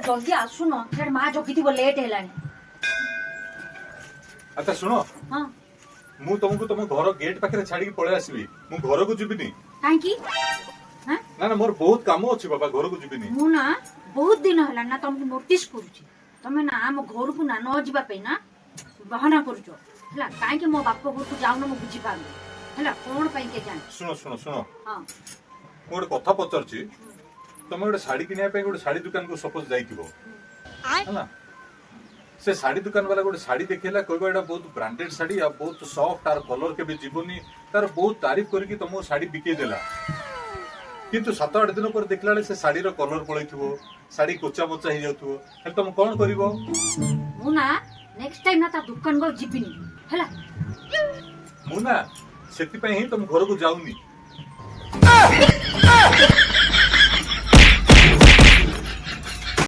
जल्दी आसुन से माँ जगिथिबो लेट हेलानी। अच्छा सुनो हां मु तुमको तुम घर गेट पाखे छाड़ी पळे आसबी मु घर को जीविनी काहेकि हां ना ना मोर बहुत काम अछि बाबा घर को जीविनी मु ना बहुत दिन होला ना तुमको नोटिस करूची तमे ना हम घर को ना न जिबा पे ना बहाना करूचो हला काहेकि मो बाप घर को जाउन मु बुझी पाल हला कोन पई के जान। सुनो सुनो सुनो हां मु गोटे कथा पचारची तुम गोटे साड़ी किनिया पे गोटे साड़ी दुकान को सपोज जाइथिबो हला से साड़ी दुकान वाला गोटे साड़ी देखेला कहबा एटा बहुत ब्रांडेड साड़ी आ बहुत सॉफ्ट आर कलर के भी जीवनी तार बहुत तारीफ करके तुमको साड़ी बिके देला किंतु 7-8 दिन पर देखला से साड़ी रो कलर पळैथिबो साड़ी कोचा मोचा हे जाउथबो हे तुम कोन करिवो मु ना नेक्स्ट टाइम ना ता दुकान को जिबिनी हला मुना सेति पे ही तुम घर को जाउनी